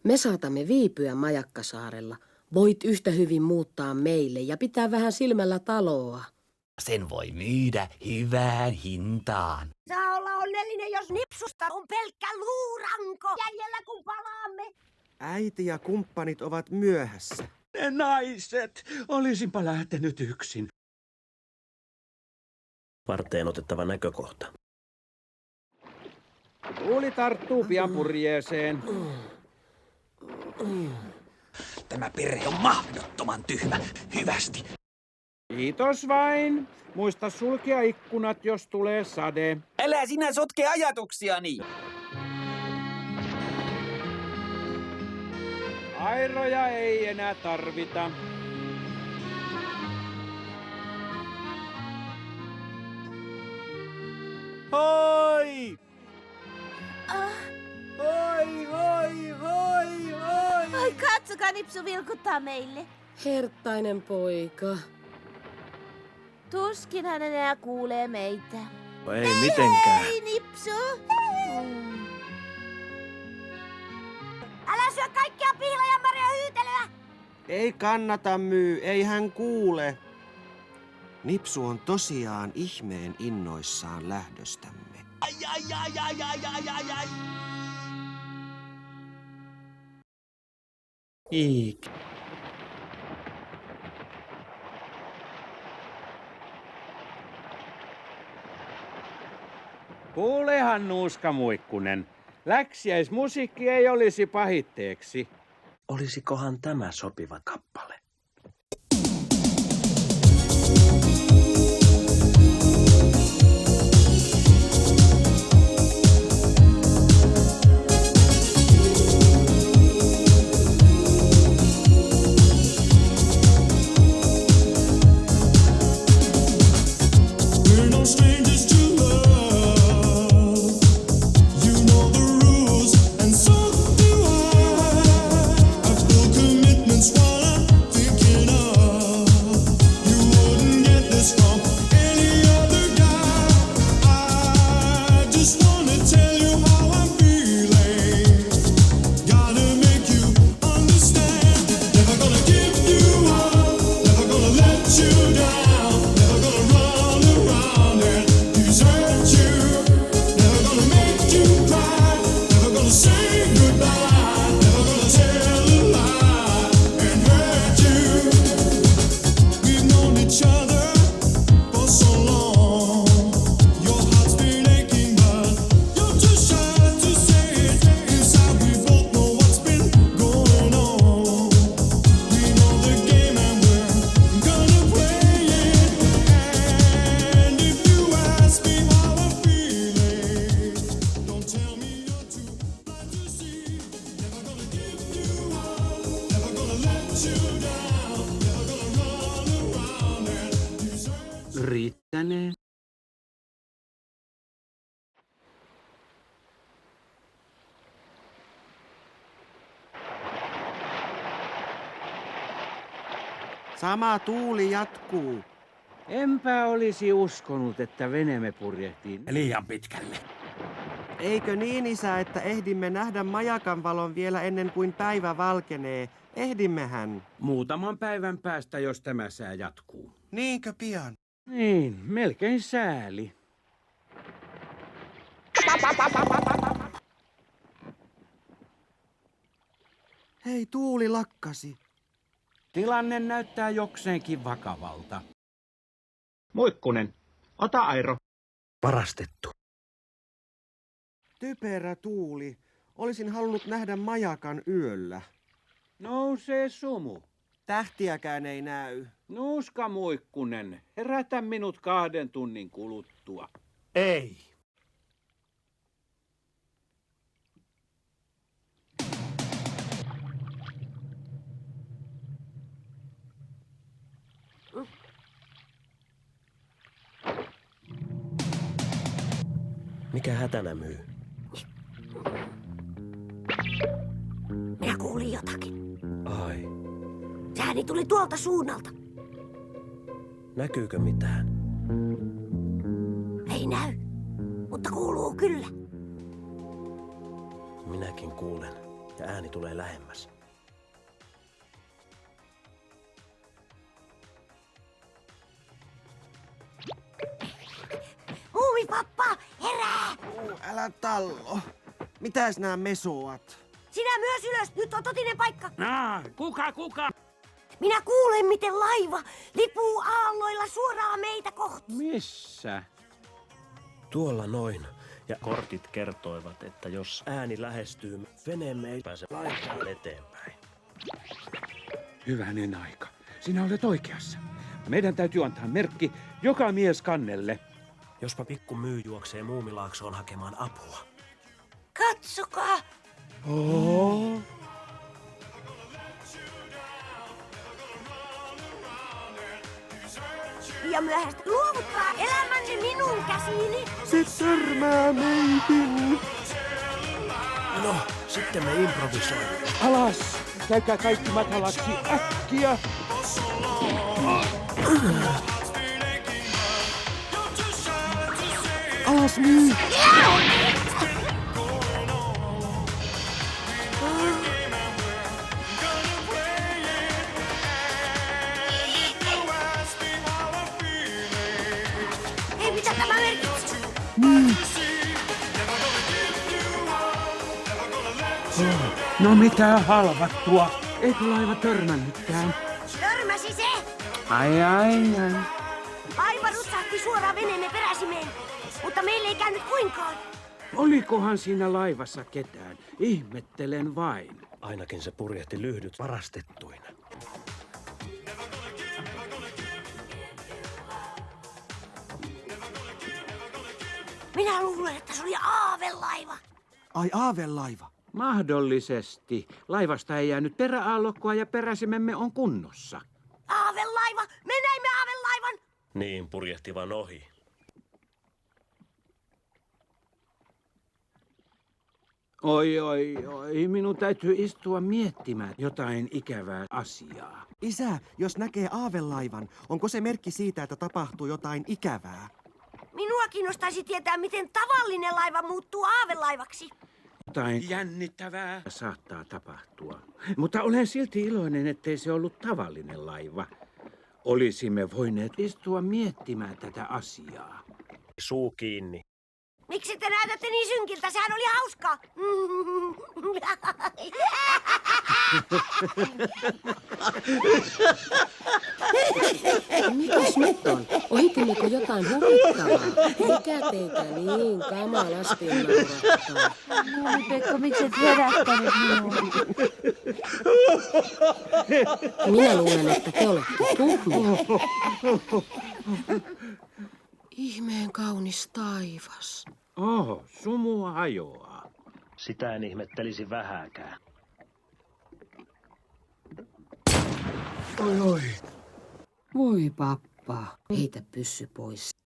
Me saatamme viipyä Majakkasaarella. Voit yhtä hyvin muuttaa meille ja pitää vähän silmällä taloa. Sen voi myydä hyvään hintaan. Saa olla onnellinen, jos Nipsusta on pelkkä luuranko jäljellä, kun palaamme. Äiti ja kumppanit ovat myöhässä. Ne naiset! Olisinpa lähtenyt yksin. Varteen otettava näkökohta. Tuuli tarttuu pian purjeeseen. Tämä perhe on mahdottoman tyhmä. Hyvästi. Kiitos vain. Muista sulkea ikkunat, jos tulee sade. Älä sinä sotke ajatuksiani! Airoja ei enää tarvita. Hoi! Oi, katsokaa, Nipsu vilkuttaa meille. Herttainen poika. Tuskin hän enää kuulee meitä. Ei mitenkään. Hei, Nipsu! Älä syö kaikkia pihlajanmarja hyytelyä! Ei kannata ei hän kuule. Nipsu on tosiaan ihmeen innoissaan lähdöstämme. Ai. Iik. Kuulehan Nuuska Muikkunen. Läksiäismusiikki ei olisi pahitteeksi. Olisikohan tämä sopiva kappale? Riittänee. Sama tuuli jatkuu. Enpä olisi uskonut, että veneemme purjehtii Liian pitkälle. Eikö niin, isä, että ehdimme nähdä majakan valon vielä ennen kuin päivä valkenee? Ehdimmehän. muutaman päivän päästä, jos tämä sää jatkuu. Niinkö pian? Niin, melkein sääli. Hei, tuuli lakkasi. Tilanne näyttää jokseenkin vakavalta. Muikkunen, ota Airo. Varastettu. Typerä tuuli. Olisin halunnut nähdä majakan yöllä. Nousee sumu. Tähtiäkään ei näy. Nuuska Muikkunen, herätä minut 2 tunnin kuluttua. Ei. Mikä hätänä myy? Minä kuulin jotakin. Ai, Se ääni tuli tuolta suunnalta. näkyykö mitään? Ei näy, mutta kuuluu kyllä. Minäkin kuulen. ja ääni tulee lähemmäs. Muumipappa, herää! Älä tallo. Mitäs nämä mesoat? Sinä myös ylös, nyt on totinen paikka. Kuka? Minä kuulen, miten laiva lipuu aalloilla suoraan meitä kohti. Missä? Tuolla noin. Ja kortit kertoivat, että jos ääni lähestyy, veneemme ei pääse lainkaan eteenpäin. Hyvänen aika. Sinä olet oikeassa. Meidän täytyy antaa merkki joka mies kannelle. Jospa pikku myy juoksee Muumilaaksoon hakemaan apua. Katsokaa, Oh. ja myöhäistä luovuttaa elämänne minun käsiini. Se törmää meihin. No, sitten me improvisoimme. Alas! Käykää kaikki matalaksi äkkiä! Alas myy. Hei, mitä tämä merkitsee? No mitä halvattua? Eikö laiva törmännytkään? Törmäsi se! Ai. Laiva rutsahti suoraan veneemme peräsimeen, mutta meille ei käynyt kuinkaan. Olikohan siinä laivassa ketään? Ihmettelen vain. Ainakin se purjehti lyhdyt varastettuina. Minä luulen, että se oli aavelaiva. Ai aavelaiva. Mahdollisesti. Laivasta ei jäänyt peräaallokkoa ja peräsimemme on kunnossa. Aavelaiva! Me näimme aavelaivan! Niin purjehti vaan ohi. Oi, minun täytyy istua miettimään jotain ikävää asiaa. Isä, jos näkee aavelaivan, onko se merkki siitä, että tapahtuu jotain ikävää? Minua kiinnostaisi tietää, miten tavallinen laiva muuttuu aavelaivaksi. Jotain jännittävää saattaa tapahtua. Mutta olen silti iloinen, ettei se ollut tavallinen laiva. Olisimme voineet istua miettimään tätä asiaa. Suu kiinni. Miksi te näytätte niin synkiltä? Sehän oli hauskaa. Mitäs nyt on? Ohitimmeko jotain huvittavaa? Mikä teitä niin kamalasti naurattaa? Pekka, miksi et herättänyt minua? Minä luulen, että te olette tuhmia. Ihmeen kaunis taivas. Sumua hajoaa. Sitä en ihmettelisi vähääkään. Voi pappa. Heitä pyssy pois.